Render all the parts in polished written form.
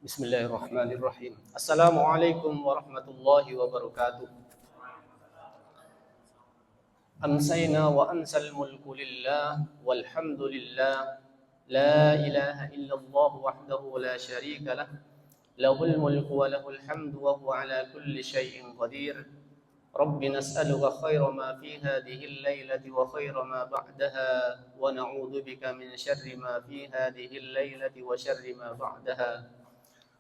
Bismillahirrahmanirrahim. Assalamualaikum warahmatullahi wabarakatuh. Amsayna wa amsal mulku lillah walhamdulillah. La ilaha illallah wahdahu la syarika lah. Lahul mulku wa lahul hamdu wa huwa ala kulli syai'in qadir. Rabbi nas'aluka khaira ma fi hadhihi al-lailati wa khaira ma ba'daha wa na'udzu bika min syarri ma fi hadhihi al-lailati wa syarri ma ba'daha.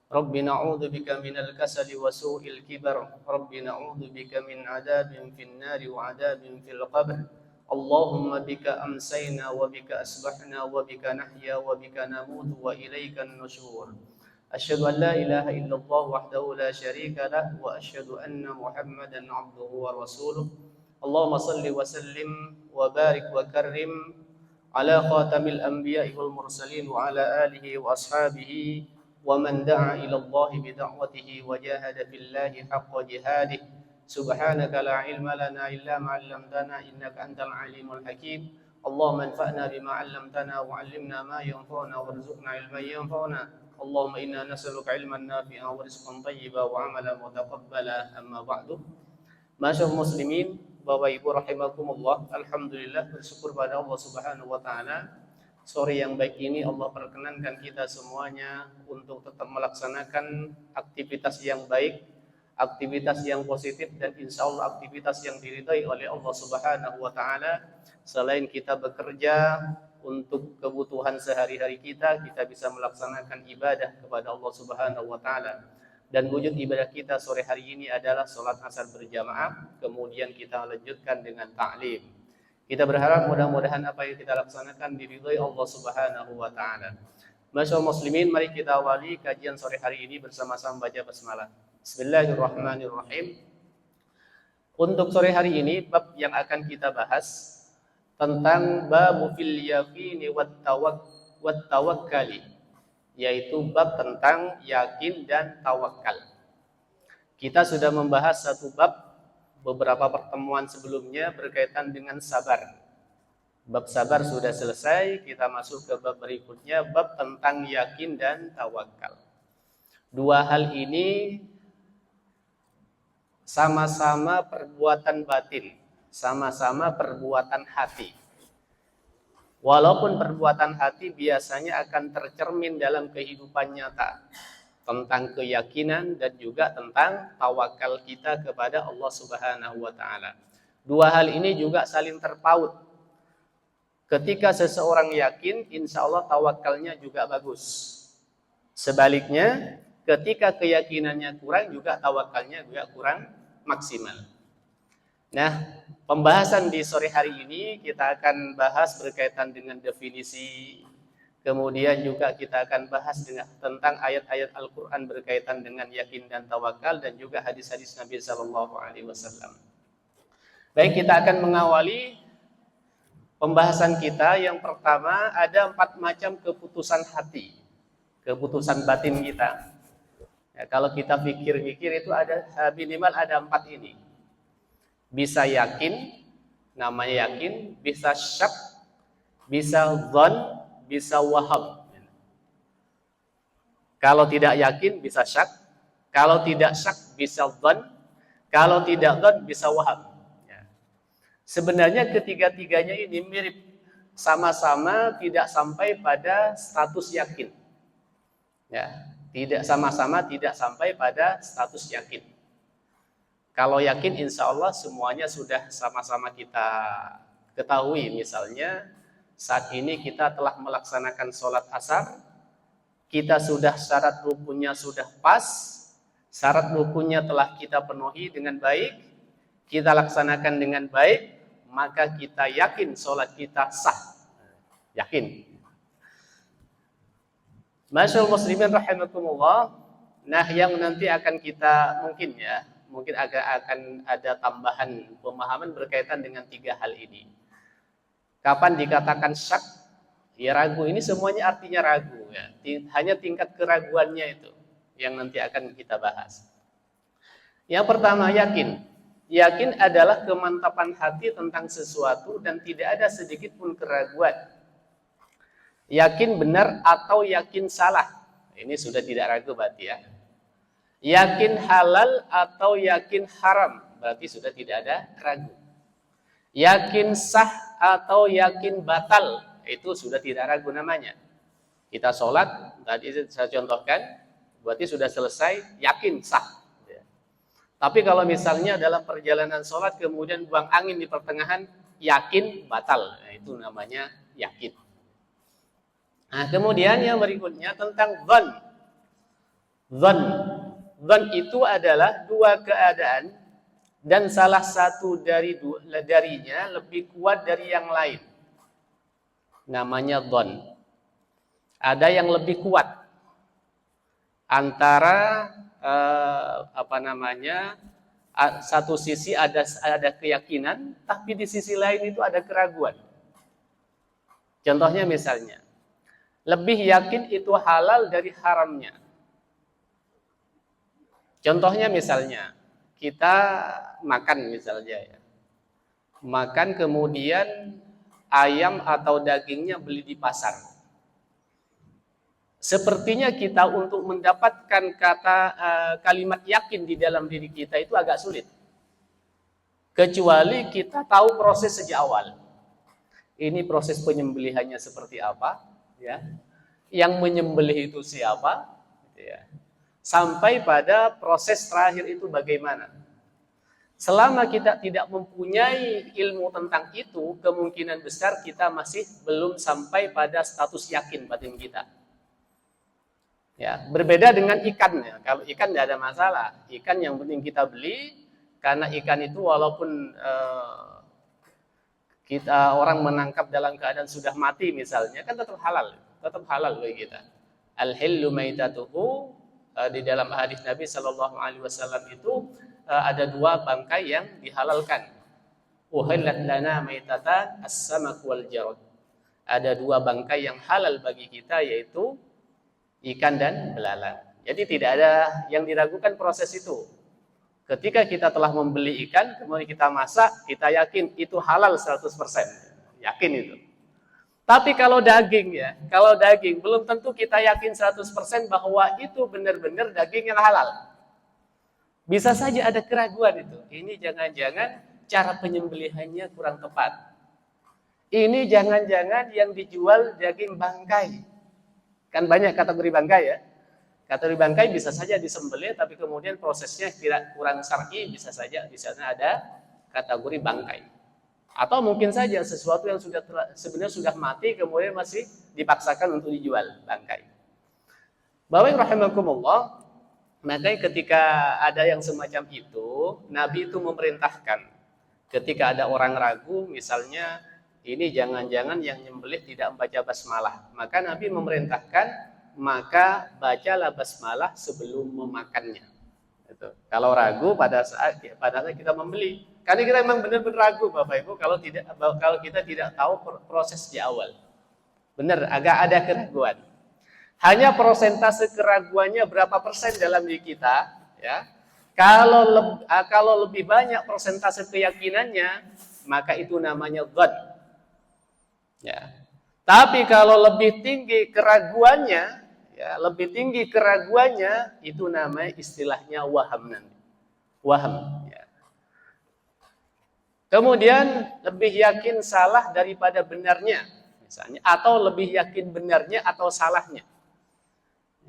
Rabbi na'udzu bika minal kasali wa su'il kibar. Rabbi na'udzu bika min 'adzabin fin nari wa 'adzabin fil qabr. Allahumma bika amsayna wa bika asbahna wa bika nahya wa bika namutu wa ilaikan nusyur. Asyhadu an la ilaha illallah wahdahu la syarika lah wa asyhadu anna Muhammadan 'abduhu wa rasuluh. Allahumma shalli wa sallim wa barik wa karrim ala khatamil anbiya'i wal mursalin wa ala alihi wa ashabihi ومن دعا إلى الله بدعوته وجاهد في الله حق جهاده سبحانك لا علم لنا إلا ما علمتنا إنك أنت العليم الحكيم اللهم انفعنا بما علمتنا وعلمنا ما ينفعنا وارزقنا علما ينفعنا اللهم إنا نسألك علما نافعا ورزقا طيبا وعملا متقبلا أما بعد. Masyaallah muslimin, Bapak Ibu rahimakumullah, alhamdulillah bersyukur pada Allah Subhanahu wa taala. Sore yang baik ini Allah perkenankan kita semuanya untuk tetap melaksanakan aktivitas yang baik, aktivitas yang positif, dan insya Allah aktivitas yang diridhai oleh Allah Subhanahu wa taala. Selain kita bekerja untuk kebutuhan sehari-hari kita bisa melaksanakan ibadah kepada Allah Subhanahu wa taala. Dan wujud ibadah kita sore hari ini adalah sholat asar berjamaah, kemudian kita lanjutkan dengan ta'lim. Kita berharap mudah-mudahan apa yang kita laksanakan diridhai Allah Subhanahu wa taala. Masyaallah muslimin, mari kita awali kajian sore hari ini bersama-sama baca basmalah. Bismillahirrahmanirrahim. Untuk sore hari ini bab yang akan kita bahas tentang babu fil yaqini wat tawakkali, yaitu bab tentang yakin dan tawakal. Kita sudah membahas satu bab beberapa pertemuan sebelumnya berkaitan dengan sabar. Bab sabar sudah selesai, kita masuk ke bab berikutnya, bab tentang yakin dan tawakal. Dua hal ini sama-sama perbuatan batin, sama-sama perbuatan hati. Walaupun perbuatan hati biasanya akan tercermin dalam kehidupan nyata, tentang keyakinan dan juga tentang tawakal kita kepada Allah Subhanahu wa taala. Dua hal ini juga saling terpaut. Ketika seseorang yakin, insya Allah tawakalnya juga bagus. Sebaliknya, ketika keyakinannya kurang, juga tawakalnya juga kurang maksimal. Nah, pembahasan di sore hari ini kita akan bahas berkaitan dengan definisi. Kemudian juga kita akan bahas tentang ayat-ayat Al-Quran berkaitan dengan yakin dan tawakal, dan juga hadis-hadis Nabi SAW. Baik, kita akan mengawali pembahasan kita. Yang pertama, ada 4 macam keputusan hati, keputusan batin kita. Ya, kalau kita pikir-pikir itu ada minimal ada 4 ini. Bisa yakin, namanya yakin, bisa syak, bisa dzan, bisa waham. Kalau tidak yakin bisa syak, kalau tidak syak bisa dzan, kalau tidak dzan bisa waham. Ya. Sebenarnya ketiga-tiganya ini mirip, sama-sama tidak sampai pada status yakin. Ya, tidak sama-sama tidak sampai pada status yakin. Kalau yakin insya Allah semuanya sudah sama-sama kita ketahui. Misalnya saat ini kita telah melaksanakan sholat asar, kita sudah syarat rukunnya sudah pas, syarat rukunnya telah kita penuhi dengan baik, kita laksanakan dengan baik, maka kita yakin sholat kita sah. Yakin. Masyaallah muslimin rahimakumullah. Nah, yang nanti akan kita mungkin akan ada tambahan pemahaman berkaitan dengan 3 hal ini. Kapan dikatakan syak? Ya ragu, ini semuanya artinya ragu ya. Hanya tingkat keraguannya itu yang nanti akan kita bahas. Yang pertama yakin. Yakin adalah kemantapan hati tentang sesuatu dan tidak ada sedikit pun keraguan. Yakin benar atau yakin salah. Ini sudah tidak ragu berarti ya. Yakin halal atau yakin haram, berarti sudah tidak ada ragu. Yakin sah atau yakin batal, itu sudah tidak ragu namanya. Kita sholat, tadi saya contohkan, berarti sudah selesai, yakin sah. Tapi kalau misalnya dalam perjalanan sholat kemudian buang angin di pertengahan, yakin batal, nah, itu namanya yakin. Nah, kemudian yang berikutnya tentang dzan. Dzan itu adalah dua keadaan dan salah satu darinya lebih kuat dari yang lain. Namanya dzan. Ada yang lebih kuat antara satu sisi ada keyakinan, tapi di sisi lain itu ada keraguan. Contohnya misalnya, lebih yakin itu halal dari haramnya. Contohnya misalnya, kita makan misalnya ya. Makan kemudian ayam atau dagingnya beli di pasar. Sepertinya kita untuk mendapatkan kalimat yakin di dalam diri kita itu agak sulit. Kecuali kita tahu proses sejak awal. Ini proses penyembelihannya seperti apa, ya. Yang menyembelih itu siapa, ya. Sampai pada proses terakhir itu bagaimana. Selama kita tidak mempunyai ilmu tentang itu, kemungkinan besar kita masih belum sampai pada status yakin batin kita. Ya, berbeda dengan ikan ya. Kalau ikan tidak ada masalah. Ikan yang penting kita beli, karena ikan itu walaupun orang menangkap dalam keadaan sudah mati misalnya, kan tetap halal bagi kita. Al-hillu maitatuhu, di dalam hadis Nabi Shallallahu Alaihi Wasallam itu ada dua bangkai yang dihalalkan. Uhillat lana maitatan as-samak wal jarad. Ada dua bangkai yang halal bagi kita, yaitu ikan dan belalang. Jadi tidak ada yang diragukan proses itu. Ketika kita telah membeli ikan, kemudian kita masak, kita yakin itu halal 100%. Yakin itu. Tapi kalau daging ya, belum tentu kita yakin 100% bahwa itu benar-benar daging yang halal. Bisa saja ada keraguan itu. Ini jangan-jangan cara penyembelihannya kurang tepat. Ini jangan-jangan yang dijual daging bangkai. Kan banyak kategori bangkai ya. Kategori bangkai bisa saja disembelih, tapi kemudian prosesnya kurang syar'i, bisa saja di sana ada kategori bangkai. Atau mungkin saja sesuatu yang sebenarnya sudah mati, kemudian masih dipaksakan untuk dijual bangkai. Bapak rahimakumullah, makanya ketika ada yang semacam itu, Nabi itu memerintahkan ketika ada orang ragu, misalnya ini jangan-jangan yang nyembelih tidak membaca basmalah. Maka Nabi memerintahkan, maka bacalah basmalah sebelum memakannya. Itu. Kalau ragu pada saat kita membeli. Karena kita memang benar-benar ragu Bapak Ibu kalau kita tidak tahu proses di awal. Benar, agak ada keraguan. Hanya persentase keraguannya berapa persen dalam diri kita, ya. Kalau lebih banyak persentase keyakinannya, maka itu namanya dzan. Ya. Tapi kalau lebih tinggi keraguannya, itu namanya istilahnya waham nanti. Waham. Ya. Kemudian lebih yakin salah daripada benarnya, misalnya, atau lebih yakin benarnya atau salahnya.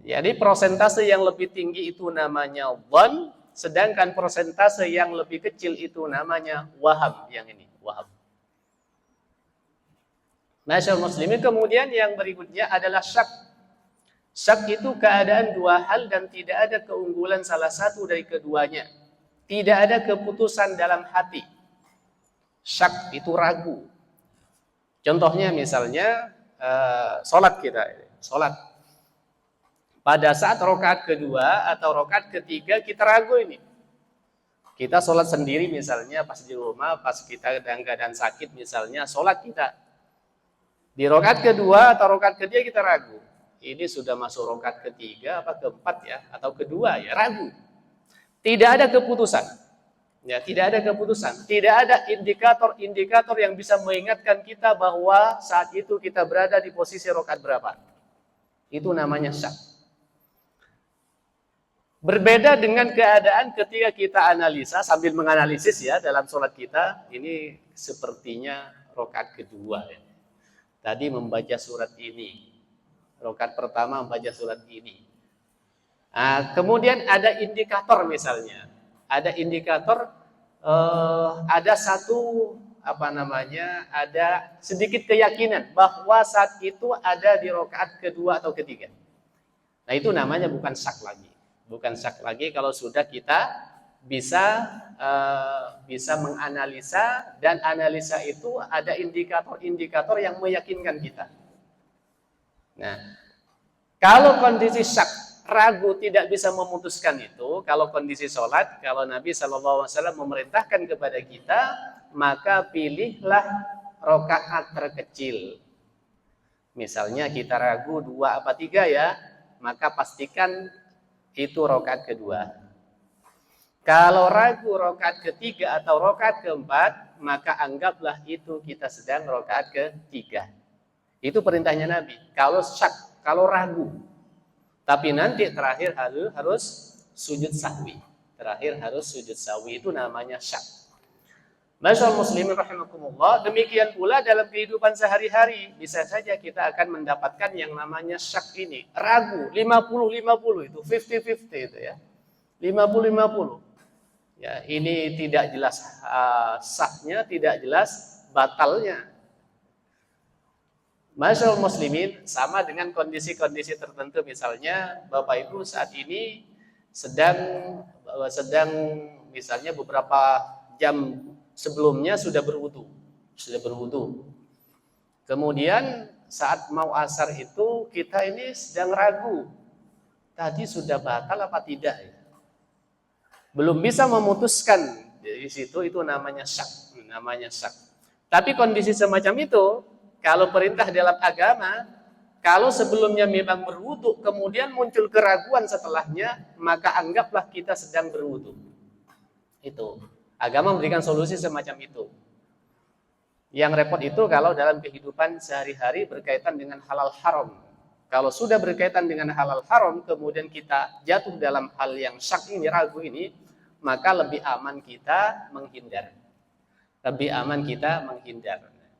Jadi persentase yang lebih tinggi itu namanya dzan, sedangkan persentase yang lebih kecil itu namanya waham. Yang ini waham. Masyaallah muslimin, kemudian yang berikutnya adalah syak. Syak itu keadaan dua hal dan tidak ada keunggulan salah satu dari keduanya. Tidak ada keputusan dalam hati. Syak itu ragu. Contohnya misalnya sholat kita. Sholat. Pada saat rakaat kedua atau rakaat ketiga kita ragu ini. Kita sholat sendiri misalnya pas di rumah, pas kita dalam keadaan sakit misalnya, sholat kita. Di rakaat kedua atau rakaat ketiga kita ragu. Ini sudah masuk rakaat ketiga apa keempat ya, atau kedua ya, ragu. Tidak ada keputusan. Ya, tidak ada keputusan. Tidak ada indikator-indikator yang bisa mengingatkan kita bahwa saat itu kita berada di posisi rakaat berapa. Itu namanya syak. Berbeda dengan keadaan ketika kita analisa sambil menganalisis ya dalam sholat kita, ini sepertinya rakaat kedua ya. Tadi membaca surat ini, rakaat pertama membaca surat ini. Nah, kemudian ada indikator misalnya, ada indikator ada satu ada sedikit keyakinan bahwa saat itu ada di rakaat kedua atau ketiga. Nah, itu namanya bukan syak lagi. Bukan syak lagi kalau sudah kita bisa menganalisa, dan analisa itu ada indikator-indikator yang meyakinkan kita. Nah, kalau kondisi syak, ragu, tidak bisa memutuskan itu, kalau kondisi sholat, kalau Nabi SAW memerintahkan kepada kita, maka pilihlah rakaat terkecil. Misalnya kita ragu 2 apa 3 ya, maka pastikan itu rakaat kedua. Kalau ragu rakaat ketiga atau rakaat keempat, maka anggaplah itu kita sedang rakaat ketiga. Itu perintahnya Nabi. Kalau syak, kalau ragu. Tapi nanti terakhir harus sujud sahwi. Terakhir harus sujud sahwi, itu namanya syak. Masyaallah muslimin rahimakumullah, demikian pula dalam kehidupan sehari-hari bisa saja kita akan mendapatkan yang namanya syak ini, ragu, 50-50 itu, 50-50 itu ya. 50-50. Ya, ini tidak jelas sahnya, tidak jelas batalnya. Masyaallah muslimin, sama dengan kondisi-kondisi tertentu, misalnya Bapak Ibu saat ini sedang misalnya beberapa jam sebelumnya sudah berwudu. Kemudian saat mau asar itu kita ini sedang ragu, tadi sudah batal apa tidak ya? Belum bisa memutuskan. Di situ itu namanya syak, Tapi kondisi semacam itu, kalau perintah dalam agama, kalau sebelumnya memang berwudu, kemudian muncul keraguan setelahnya, maka anggaplah kita sedang berwudu. Itu. Agama memberikan solusi semacam itu. Yang repot itu kalau dalam kehidupan sehari-hari berkaitan dengan halal haram. Kalau sudah berkaitan dengan halal haram, kemudian kita jatuh dalam hal yang syak ini, ragu ini, maka lebih aman kita menghindar.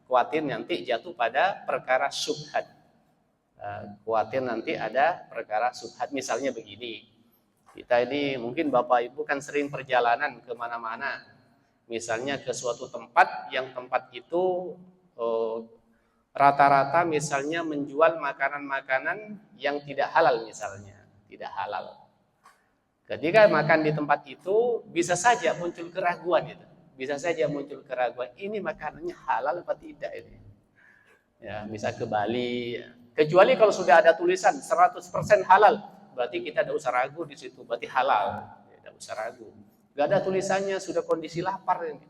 Khawatir nanti jatuh pada perkara syubhat. Khawatir nanti ada perkara syubhat. Misalnya begini, kita ini mungkin Bapak Ibu kan sering perjalanan kemana-mana, misalnya ke suatu tempat, yang tempat itu rata-rata misalnya menjual makanan-makanan yang tidak halal, misalnya tidak halal. Ketika makan di tempat itu bisa saja muncul keraguan itu. Ini makanannya halal apa tidak ini. Ya, bisa ke Bali. Kecuali kalau sudah ada tulisan 100% halal, berarti kita tidak usah ragu di situ, berarti halal. Tidak usah ragu. Gak ada tulisannya, sudah kondisi lapar ini.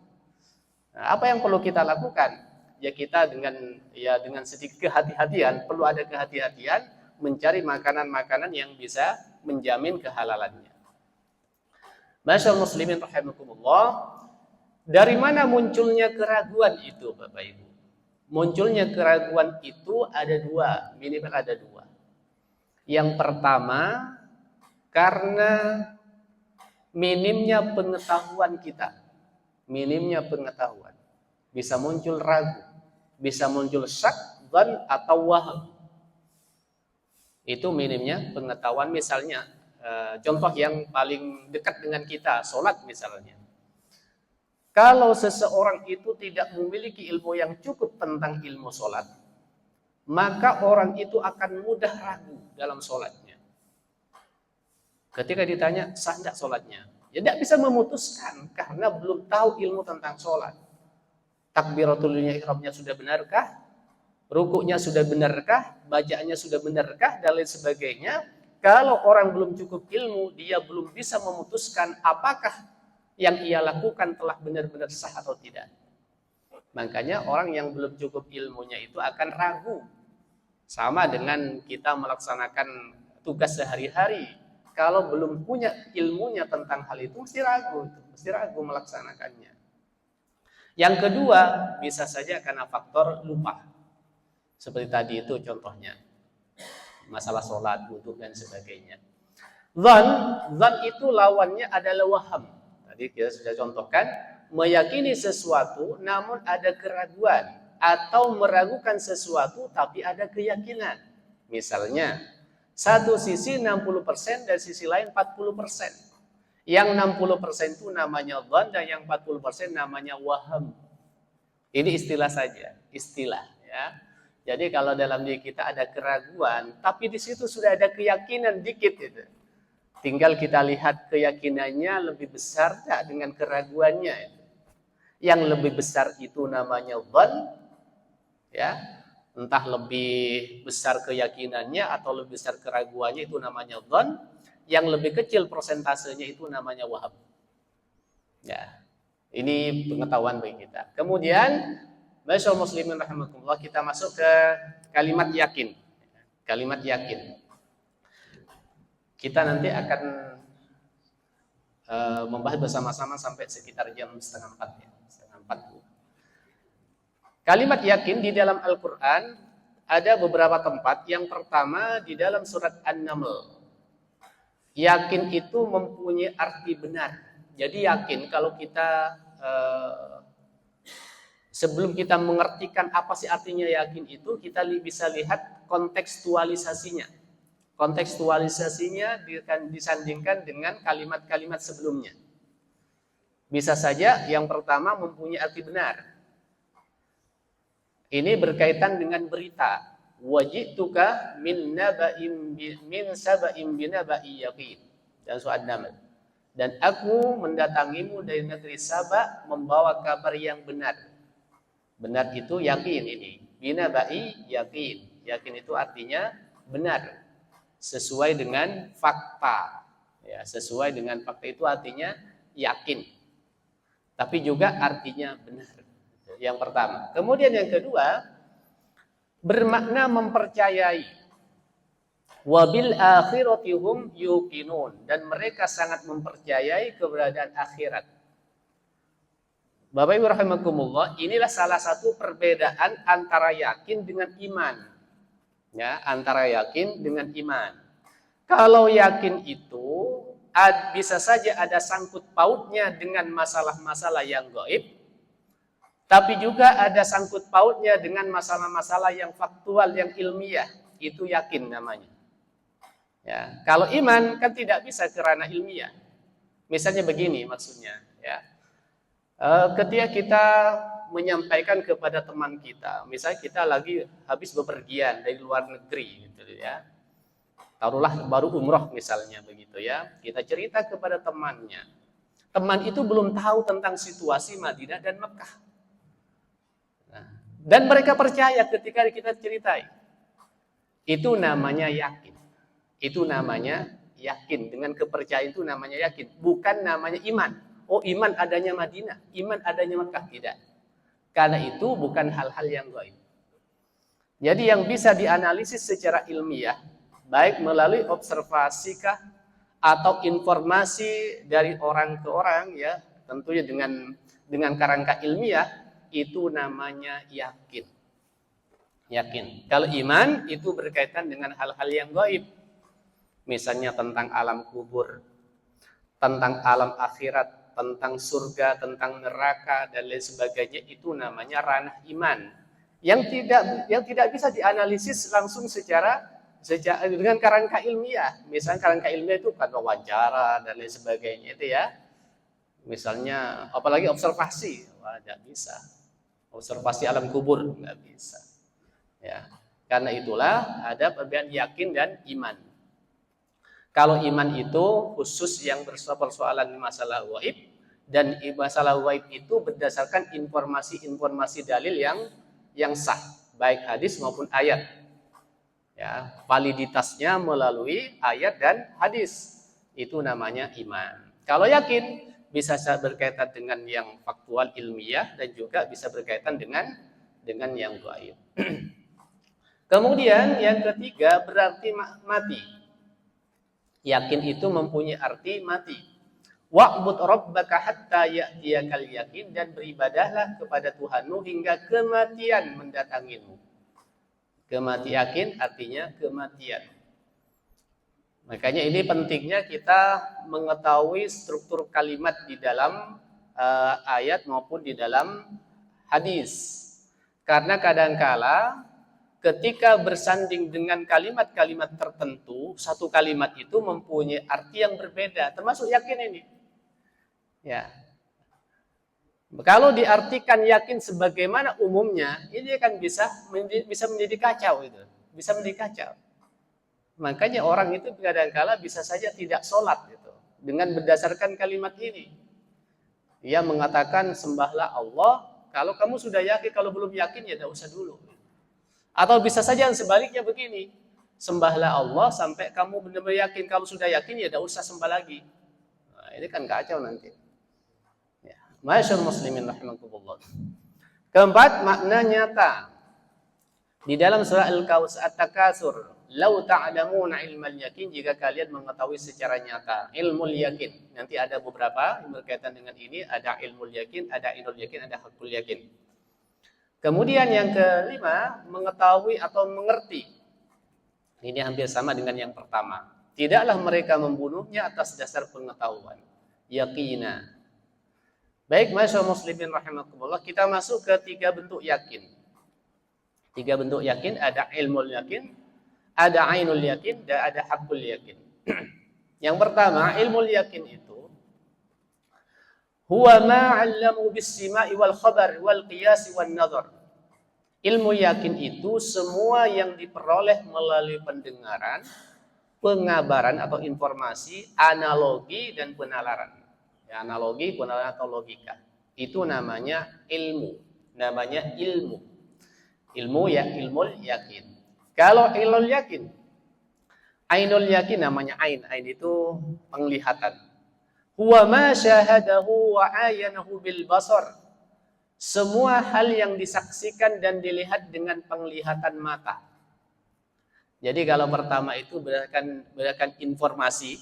Nah, apa yang perlu kita lakukan? Ya kita dengan sedikit kehati-hatian, perlu ada kehati-hatian mencari makanan-makanan yang bisa menjamin kehalalannya. Masyaallah muslimin rahimakumullah. Dari mana munculnya keraguan itu, Bapak Ibu? Munculnya keraguan itu ada dua, minimal ada dua. Yang pertama, karena minimnya pengetahuan kita. Bisa muncul ragu, bisa muncul syak, dzan atau waham. Itu minimnya pengetahuan. Misalnya contoh yang paling dekat dengan kita, sholat misalnya. Kalau seseorang itu tidak memiliki ilmu yang cukup tentang ilmu sholat, maka orang itu akan mudah ragu dalam sholatnya. Ketika ditanya, sah tidak sholatnya? Ya tidak bisa memutuskan karena belum tahu ilmu tentang sholat. Takbiratul ihramnya sudah benarkah? Rukuknya sudah benarkah? Bacaannya sudah benarkah? Dan lain sebagainya. Kalau orang belum cukup ilmu, dia belum bisa memutuskan apakah yang ia lakukan telah benar-benar sah atau tidak. Makanya orang yang belum cukup ilmunya itu akan ragu. Sama dengan kita melaksanakan tugas sehari-hari. Kalau belum punya ilmunya tentang hal itu, mesti ragu melaksanakannya. Yang kedua, bisa saja karena faktor lupa. Seperti tadi itu contohnya. Masalah sholat, wudu dan sebagainya. Dzan itu lawannya adalah waham. Tadi kita sudah contohkan, meyakini sesuatu namun ada keraguan atau meragukan sesuatu tapi ada keyakinan. Misalnya, satu sisi 60% dan sisi lain 40%. Yang 60% itu namanya dzan dan yang 40% namanya waham. Ini istilah saja, istilah ya. Jadi kalau dalam diri kita ada keraguan, tapi di situ sudah ada keyakinan dikit itu. Tinggal kita lihat keyakinannya lebih besar tak dengan keraguannya. Yang lebih besar itu namanya dzan, ya. Entah lebih besar keyakinannya atau lebih besar keraguannya itu namanya dzan. Yang lebih kecil persentasenya itu namanya waham. Ya. Ini pengetahuan bagi kita. Kemudian, masyaallah muslimin rahimakumullah, kita masuk ke kalimat yakin. Kalimat yakin. Kita nanti akan membahas bersama-sama sampai sekitar jam setengah 4 ya. Setengah 4. Kalimat yakin di dalam Al-Quran ada beberapa tempat. Yang pertama di dalam surat An-Naml. Yakin itu mempunyai arti benar. Jadi yakin kalau kita sebelum kita mengertikan apa sih artinya yakin itu, kita bisa lihat kontekstualisasinya. Kontekstualisasinya disandingkan dengan kalimat-kalimat sebelumnya. Bisa saja yang pertama mempunyai arti benar. Ini berkaitan dengan berita. Wajituka min saba'in binaba'i yaqin. Dan surat Naml. Dan aku mendatangimu dari negeri Saba membawa kabar yang benar. Benar itu yakin ini. Binaba'i yaqin. Yakin itu artinya benar. Sesuai dengan fakta. Ya, sesuai dengan fakta itu artinya yakin. Tapi juga artinya benar. Yang pertama. Kemudian yang kedua, bermakna mempercayai. Wabil akhirati hum yuqinun, dan mereka sangat mempercayai keberadaan akhirat. Bapak Ibu rahimakumullah, inilah salah satu perbedaan antara yakin dengan iman. Ya, antara yakin dengan iman. Kalau yakin itu bisa saja ada sangkut pautnya dengan masalah-masalah yang gaib, tapi juga ada sangkut pautnya dengan masalah-masalah yang faktual, yang ilmiah. Itu yakin namanya. Ya, kalau iman kan tidak bisa karena ilmiah. Misalnya begini maksudnya. Ya, ketika kita menyampaikan kepada teman kita, misalnya kita lagi habis bepergian dari luar negeri, gitu ya. Taruhlah baru umroh misalnya begitu ya. Kita cerita kepada temannya. Teman itu belum tahu tentang situasi Madinah dan Mekah. Nah, dan mereka percaya ketika kita ceritai. Itu namanya yakin. Itu namanya yakin. Dengan kepercayaan itu namanya yakin. Bukan namanya iman. Oh, iman adanya Madinah, iman adanya Mekah. Tidak. Karena itu bukan hal-hal yang gaib. Jadi yang bisa dianalisis secara ilmiah, baik melalui observasikah atau informasi dari orang ke orang, ya, tentunya dengan kerangka ilmiah, itu namanya yakin. Yakin. Kalau iman itu berkaitan dengan hal-hal yang gaib. Misalnya tentang alam kubur, tentang alam akhirat, tentang surga, tentang neraka dan lain sebagainya, itu namanya ranah iman. Yang tidak bisa dianalisis langsung secara dengan kerangka ilmiah. Misalnya kerangka ilmiah itu kan wawancara dan lain sebagainya itu ya. Misalnya apalagi observasi, wah tidak bisa. Observasi alam kubur nggak bisa. Ya. Karena itulah ada perbedaan yakin dan iman. Kalau iman itu khusus yang persoalan masalah gaib, dan masalah gaib itu berdasarkan informasi-informasi dalil yang sah, baik hadis maupun ayat. Ya, validitasnya melalui ayat dan hadis. Itu namanya iman. Kalau yakin bisa berkaitan dengan yang faktual ilmiah dan juga bisa berkaitan dengan yang gaib. Kemudian yang ketiga berarti mati. Yakin itu mempunyai arti mati. Wa'bud rabbaka hatta ya'tiyakal yakin, dan beribadahlah kepada Tuhanmu hingga kematian mendatangimu. Kematian yakin artinya kematian. Makanya ini pentingnya kita mengetahui struktur kalimat di dalam ayat maupun di dalam hadis. Karena kadangkala ketika bersanding dengan kalimat-kalimat tertentu, satu kalimat itu mempunyai arti yang berbeda, termasuk yakin ini. Ya. Kalau diartikan yakin sebagaimana umumnya, ini akan bisa menjadi kacau itu, bisa menjadi kacau. Makanya orang itu kadang-kala bisa saja tidak sholat gitu, dengan berdasarkan kalimat ini. Ia mengatakan sembahlah Allah, kalau kamu sudah yakin, kalau belum yakin ya tidak usah dulu. Atau bisa saja yang sebaliknya begini, sembahlah Allah sampai kamu benar-benar yakin, kalau sudah yakin ya tidak usah sembah lagi. Nah, ini kan kacau nanti. Ya. Masyaallah muslimin rahimakumullah. Keempat, makna nyata. Di dalam surah At-Takasur, lau ta'lamuna ilmal yakin, jika kalian mengetahui secara nyata ilmul yakin. Nanti ada beberapa yang berkaitan dengan ini, ada ilmul yakin, ada ainul yakin, ada hakul yakin. Kemudian yang kelima, mengetahui atau mengerti. Ini hampir sama dengan yang pertama. Tidaklah mereka membunuhnya atas dasar pengetahuan, yakina. Baik, masyaallah muslimin rahimakumullah, kita masuk ke 3 bentuk yakin. 3 bentuk yakin, ada ilmul yakin, ada ainul yakin, dan ada hakul yakin. Yang pertama, ilmul yakin itu huwa ma 'allamu bis-sima'i wal khabar wal qiyas wan nazar. Ilmu yakin itu semua yang diperoleh melalui pendengaran, pengabaran atau informasi, analogi dan penalaran. Ya, analogi, penalaran atau logika. Itu namanya ilmu, namanya ilmu. Ilmu ya, ilmul yakin. Kalau ilmul yakin, ainul yakin namanya ain. Ain itu penglihatan. Huwa ma syahadahu wa ayanahu bil basar. Semua hal yang disaksikan dan dilihat dengan penglihatan mata. Jadi kalau pertama itu berdasarkan informasi.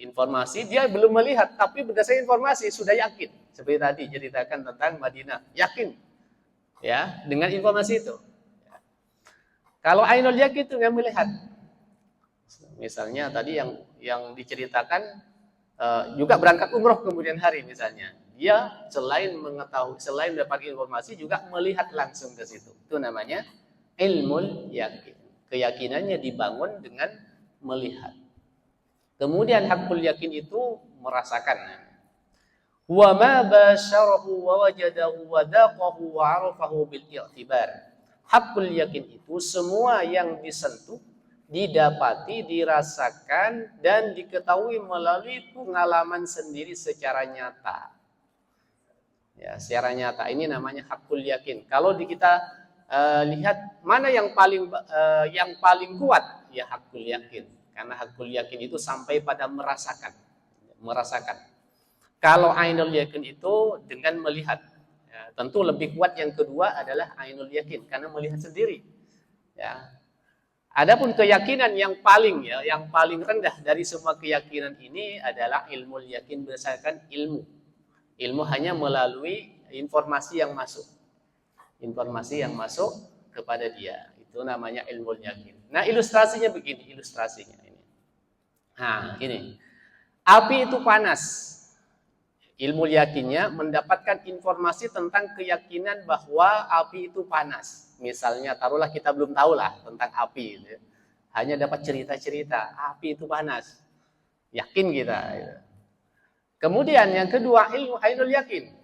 Informasi dia belum melihat, tapi berdasarkan informasi sudah yakin. Seperti tadi ceritakan tentang Madinah, yakin. Ya, dengan informasi itu. Kalau ainul yakin itu nggak melihat. Misalnya tadi yang diceritakan juga berangkat umroh kemudian hari misalnya. Dia selain mengetahui, selain dapat informasi juga melihat langsung ke situ. Itu namanya ilmul yakin. Keyakinannya dibangun dengan melihat. Kemudian hakul yakin itu merasakan. Wa ma basyarahu wa wajadahu wa daqahu wa arafahu bil i'tibar. Hakul yakin itu semua yang disentuh, didapati, dirasakan dan diketahui melalui pengalaman sendiri secara nyata. Ya, secara nyata ini namanya hakul yakin. Kalau kita lihat mana yang paling kuat, ya hakul yakin. Karena hakul yakin itu sampai pada merasakan. Kalau ainul yakin itu dengan melihat. Ya, tentu lebih kuat yang kedua adalah ainul yakin karena melihat sendiri. Ya. Adapun keyakinan yang paling rendah dari semua keyakinan ini adalah ilmul yakin berdasarkan ilmu. Ilmu hanya melalui informasi yang masuk. Informasi yang masuk kepada dia. Itu namanya ilmul yakin. Nah, ilustrasinya begini, ilustrasinya ini. Nah, ini. Api itu panas. Ilmu yakinnya mendapatkan informasi tentang keyakinan bahwa api itu panas. Misalnya, taruhlah kita belum tahu lah tentang api. Gitu. Hanya dapat cerita-cerita, api itu panas. Yakin kita. Gitu. Kemudian yang kedua, ilmu ainul yakin.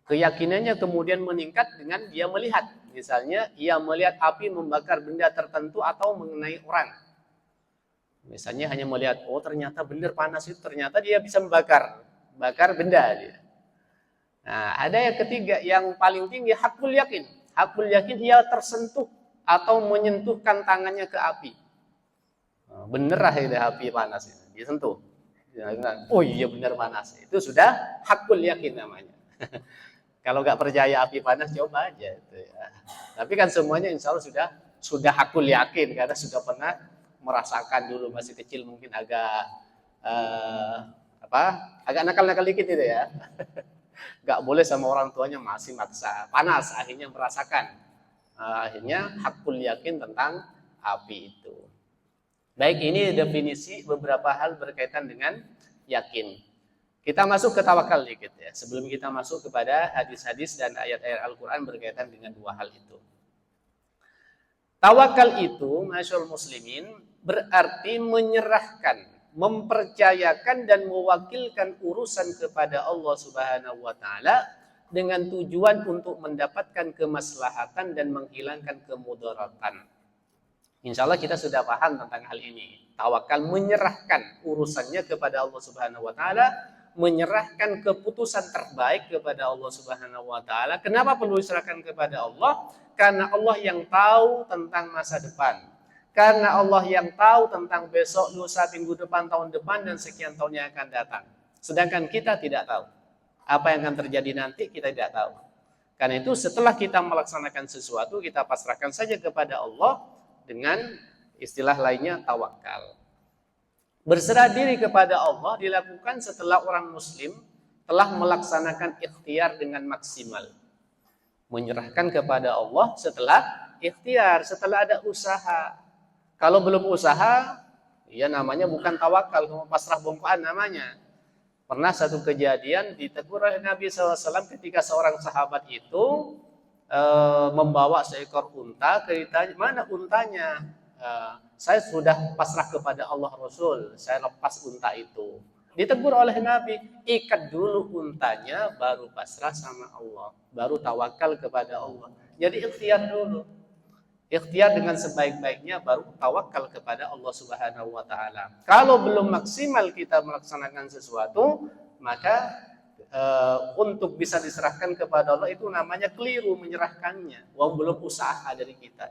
Keyakinannya kemudian meningkat dengan dia melihat. Misalnya, ia melihat api membakar benda tertentu atau mengenai orang. Misalnya hanya melihat, oh ternyata benar panas itu, ternyata dia bisa membakar benda dia. Nah, ada yang ketiga yang paling tinggi hakul yakin. Hakul yakin ia tersentuh atau menyentuhkan tangannya ke api. Bener lah itu api panas itu, disentuh. Oh iya benar panas. Itu sudah hakul yakin namanya. Kalau nggak percaya api panas coba aja itu ya. Tapi kan semuanya insya Allah sudah hakul yakin karena sudah pernah merasakan dulu masih kecil mungkin agak agak nakal-nakal dikit itu ya. Gak boleh sama orang tuanya masih maksa. Panas, akhirnya merasakan. Akhirnya hakul yakin tentang api itu. Baik, ini definisi beberapa hal berkaitan dengan yakin. Kita masuk ke tawakal dikit ya, sebelum kita masuk kepada hadis-hadis dan ayat-ayat Al-Quran berkaitan dengan dua hal itu. Tawakal itu, masyaallah muslimin, berarti menyerahkan, mempercayakan dan mewakilkan urusan kepada Allah Subhanahu wa taala dengan tujuan untuk mendapatkan kemaslahatan dan menghilangkan kemudaratan. Insya Allah kita sudah paham tentang hal ini. Tawakal menyerahkan urusannya kepada Allah Subhanahu wa taala, menyerahkan keputusan terbaik kepada Allah Subhanahu wa taala. Kenapa perlu diserahkan kepada Allah? Karena Allah yang tahu tentang masa depan. Karena Allah yang tahu tentang besok, lusa, minggu depan, tahun depan, dan sekian tahun yang akan datang. Sedangkan kita tidak tahu. Apa yang akan terjadi nanti kita tidak tahu. Karena itu setelah kita melaksanakan sesuatu, kita pasrahkan saja kepada Allah dengan istilah lainnya tawakal. Berserah diri kepada Allah dilakukan setelah orang muslim telah melaksanakan ikhtiar dengan maksimal. Menyerahkan kepada Allah setelah ikhtiar, setelah ada usaha. Kalau belum usaha, ya namanya bukan tawakal, pasrah bongkoan namanya. Pernah satu kejadian ditegur oleh Nabi SAW ketika seorang sahabat itu membawa seekor unta, ditanya, mana untanya? Saya sudah pasrah kepada Allah Rasul, saya lepas unta itu. Ditegur oleh Nabi, ikat dulu untanya, baru pasrah sama Allah, baru tawakal kepada Allah. Jadi ikhtiar dulu. Ikhtiar dengan sebaik-baiknya, baru tawakal kepada Allah Subhanahu wa taala. Kalau belum maksimal kita melaksanakan sesuatu, maka untuk bisa diserahkan kepada Allah itu namanya keliru menyerahkannya. Wong belum usaha dari kita.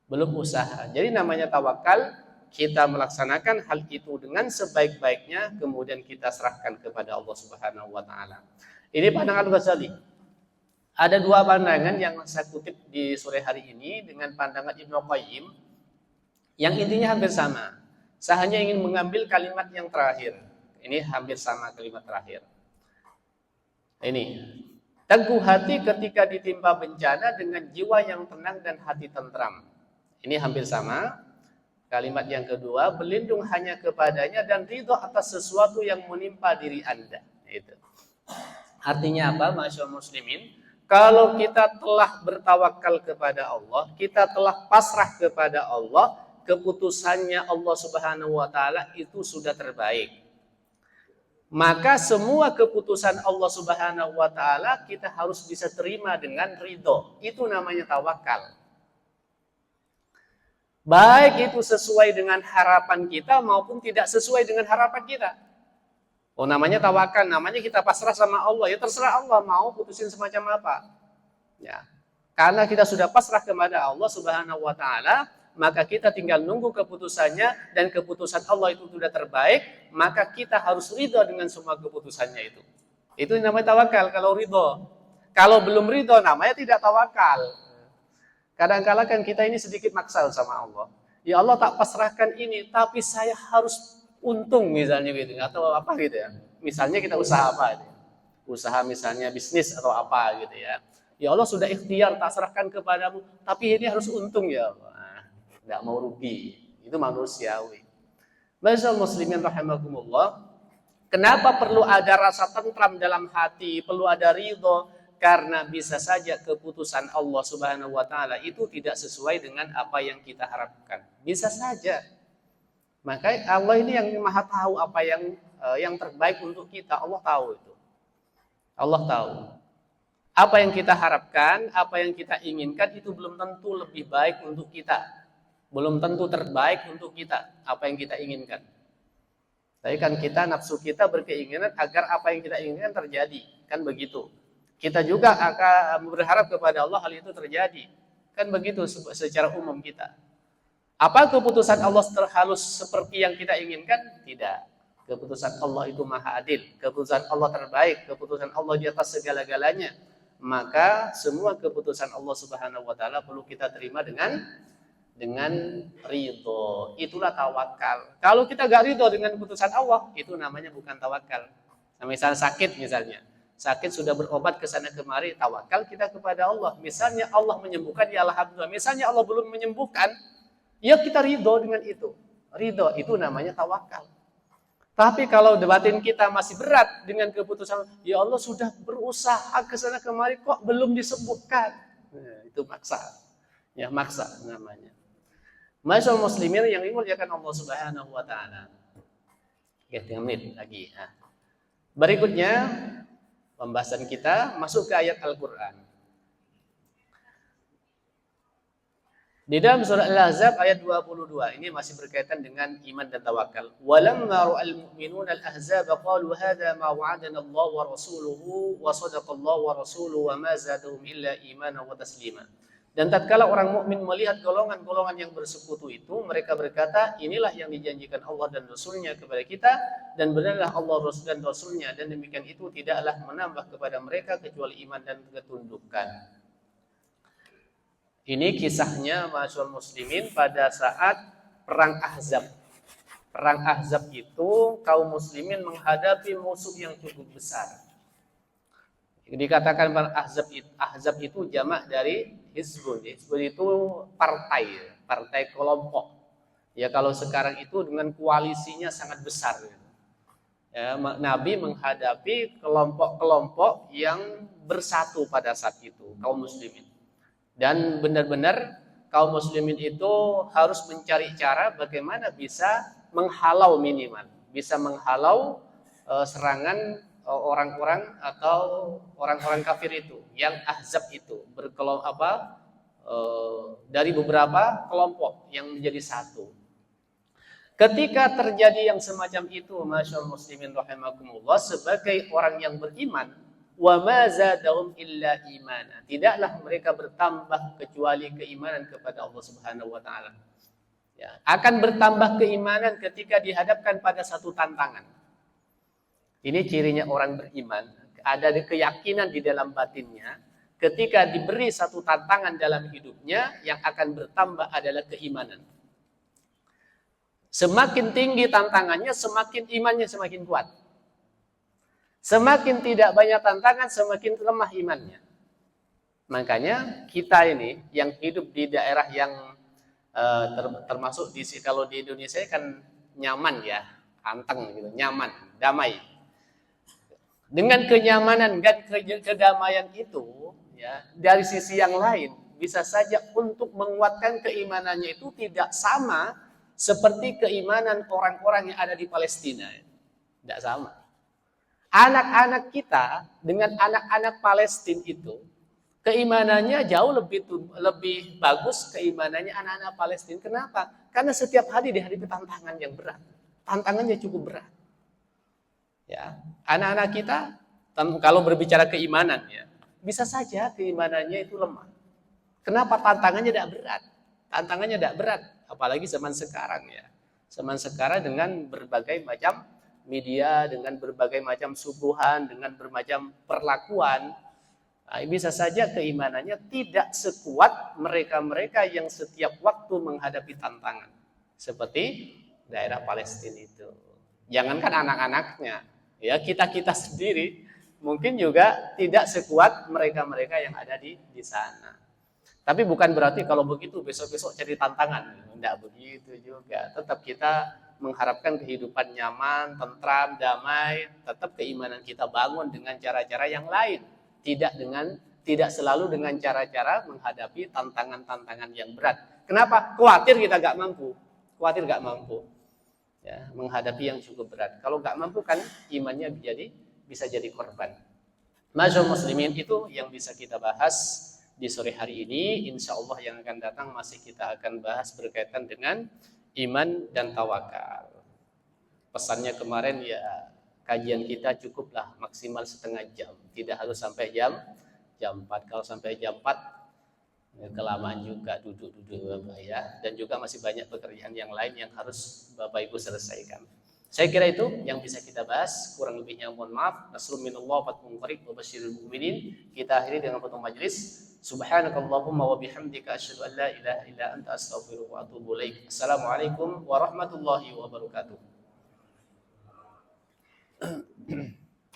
Belum usaha. Jadi namanya tawakal, kita melaksanakan hal itu dengan sebaik-baiknya, kemudian kita serahkan kepada Allah Subhanahu wa taala. Ini pandangan Al-Ghazali. Ada dua pandangan yang saya kutip di sore hari ini dengan pandangan Ibnu Qayyim yang intinya hampir sama. Saya hanya ingin mengambil kalimat yang terakhir. Ini hampir sama kalimat terakhir. Ini, teguh hati ketika ditimpa bencana dengan jiwa yang tenang dan hati tentram. Ini hampir sama. Kalimat yang kedua, berlindung hanya kepadanya dan ridho atas sesuatu yang menimpa diri Anda. Itu. Artinya apa, masyaallah muslimin? Kalau kita telah bertawakal kepada Allah, kita telah pasrah kepada Allah, keputusannya Allah Subhanahu wa taala itu sudah terbaik. Maka semua keputusan Allah Subhanahu wa taala kita harus bisa terima dengan ridho. Itu namanya tawakal. Baik itu sesuai dengan harapan kita maupun tidak sesuai dengan harapan kita. Oh, namanya tawakal, namanya kita pasrah sama Allah. Ya terserah Allah mau putusin semacam apa. Ya. Karena kita sudah pasrah kepada Allah Subhanahu wa taala, maka kita tinggal nunggu keputusannya, dan keputusan Allah itu sudah terbaik, maka kita harus ridho dengan semua keputusannya itu. Itu namanya tawakal kalau ridho. Kalau belum ridho namanya tidak tawakal. Kadang-kala kan kita ini sedikit maksa sama Allah. Ya Allah, tak pasrahkan ini, tapi saya harus untung misalnya gitu, atau apa gitu ya. Misalnya kita usaha apa gitu. Usaha misalnya bisnis atau apa gitu ya. Ya Allah sudah ikhtiar, tak serahkan kepadamu, tapi ini harus untung ya Allah. Tidak mau rugi. Itu manusiawi. Masyaallah muslimin rahimakumullah. Kenapa perlu ada rasa tentram dalam hati, perlu ada ridho? Karena bisa saja keputusan Allah Subhanahu wa taala itu tidak sesuai dengan apa yang kita harapkan. Bisa saja. Maka Allah ini yang Maha tahu apa yang terbaik untuk kita. Allah tahu itu. Allah tahu. Apa yang kita harapkan, apa yang kita inginkan itu belum tentu lebih baik untuk kita. Belum tentu terbaik untuk kita apa yang kita inginkan. Tapi kan kita, nafsu kita berkeinginan agar apa yang kita inginkan terjadi. Kan begitu. Kita juga akan berharap kepada Allah hal itu terjadi. Kan begitu secara umum kita. Apa keputusan Allah terhalus seperti yang kita inginkan? Tidak. Keputusan Allah itu maha adil. Keputusan Allah terbaik. Keputusan Allah di atas segala-galanya. Maka semua keputusan Allah Subhanahu wa taala perlu kita terima dengan ridho. Itulah tawakal. Kalau kita gak ridho dengan keputusan Allah, itu namanya bukan tawakal. Nah, misalnya sakit misalnya. Sakit sudah berobat ke sana kemari, tawakal kita kepada Allah. Misalnya Allah menyembuhkan, ya alhamdulillah. Misalnya Allah belum menyembuhkan, ya kita ridho dengan itu. ridho, itu namanya tawakal. Tapi kalau batin kita masih berat dengan keputusan, ya Allah sudah berusaha ke sana kemari kok belum disebutkan. Nah, itu maksa. Ya, maksa namanya. Masyaallah muslimin yang dimuliakan Allah Subhanahu wa taala. Oke, 3 menit lagi. Nah. Berikutnya pembahasan kita masuk ke ayat Al-Qur'an. Di dalam surah Al-Ahzab ayat 22 ini masih berkaitan dengan iman dan tawakal. Walamma ra'al mu'minuna al-ahzab qalu hadza ma wa'adana Allah wa rasuluhu wa sadaqa Allah wa rasuluhu wa ma zadahum illa imanan wa taslima. Dan tatkala orang mukmin melihat golongan-golongan yang bersekutu itu, mereka berkata, inilah yang dijanjikan Allah dan Rasulnya kepada kita, dan benarlah Allah dan Rasulnya, dan demikian itu tidaklah menambah kepada mereka kecuali iman dan ketundukan. Ini kisahnya masyaallah muslimin pada saat perang Ahzab. Perang Ahzab itu kaum muslimin menghadapi musuh yang cukup besar. Dikatakan perang Ahzab itu jamak dari Hizbun. Hizbun itu partai kelompok. Ya kalau sekarang itu dengan koalisinya sangat besar. Ya, Nabi menghadapi kelompok-kelompok yang bersatu pada saat itu kaum muslimin. Dan benar-benar kaum muslimin itu harus mencari cara bagaimana bisa menghalau minimal, bisa menghalau serangan orang-orang atau orang-orang kafir itu, yang Ahzab itu dari beberapa kelompok yang menjadi satu. Ketika terjadi yang semacam itu, masyaallah muslimin rahimakumullah, sebagai orang yang beriman, wa ma zadahum illa imana. Tidaklah mereka bertambah kecuali keimanan kepada Allah Subhanahu wa taala. Ya, akan bertambah keimanan ketika dihadapkan pada satu tantangan. Ini cirinya orang beriman, ada keyakinan di dalam batinnya, ketika diberi satu tantangan dalam hidupnya, yang akan bertambah adalah keimanan. Semakin tinggi tantangannya, semakin imannya semakin kuat. Semakin tidak banyak tantangan, semakin lemah imannya. Makanya kita ini yang hidup di daerah yang termasuk kalau di Indonesia kan nyaman ya, anteng gitu, nyaman, damai. Dengan kenyamanan dan kedamaian itu, ya, dari sisi yang lain bisa saja untuk menguatkan keimanannya itu tidak sama seperti keimanan orang-orang yang ada di Palestina. Tidak sama. Anak-anak kita dengan anak-anak Palestina itu keimanannya jauh lebih bagus keimanannya anak-anak Palestina. Kenapa? Karena setiap hari dihadapi tantangan yang berat. Tantangannya cukup berat. Ya, anak-anak kita kalau berbicara keimanan ya, bisa saja keimanannya itu lemah. Kenapa? Tantangannya tidak berat. Tantangannya tidak berat, apalagi zaman sekarang ya. Zaman sekarang dengan berbagai macam media, dengan berbagai macam suguhan, dengan bermacam perlakuan, bisa saja keimanannya tidak sekuat mereka-mereka yang setiap waktu menghadapi tantangan seperti daerah Palestina itu. Jangankan anak-anaknya, ya kita sendiri mungkin juga tidak sekuat mereka-mereka yang ada di sana. Tapi bukan berarti kalau begitu besok-besok cari tantangan, tidak begitu juga. Tetap kita mengharapkan kehidupan nyaman, tentram, damai, tetap keimanan kita bangun dengan cara-cara yang lain, tidak selalu dengan cara-cara menghadapi tantangan-tantangan yang berat. Kenapa? Khawatir kita nggak mampu, ya, menghadapi yang cukup berat. Kalau nggak mampu kan imannya bisa jadi korban. Masyaallah muslimin, itu yang bisa kita bahas di sore hari ini. Insya Allah yang akan datang masih kita akan bahas berkaitan dengan iman dan tawakal. Pesannya kemarin ya, kajian kita cukuplah maksimal setengah jam, tidak harus sampai jam 4. Kalau sampai jam 4 ya, kelamaan juga duduk ya, dan juga masih banyak pekerjaan yang lain yang harus Bapak Ibu selesaikan. Saya kira itu yang bisa kita bahas, kurang lebihnya mohon maaf. Nasrun minallah wa fatmun qarib wa basyiril mu'minin. Kita akhiri dengan penutup majelis. Subhanakallahumma wa bihamdika asyhadu an la ilaha illa anta astaghfiruka wa atubu ilaik. Assalamualaikum warahmatullahi wabarakatuh.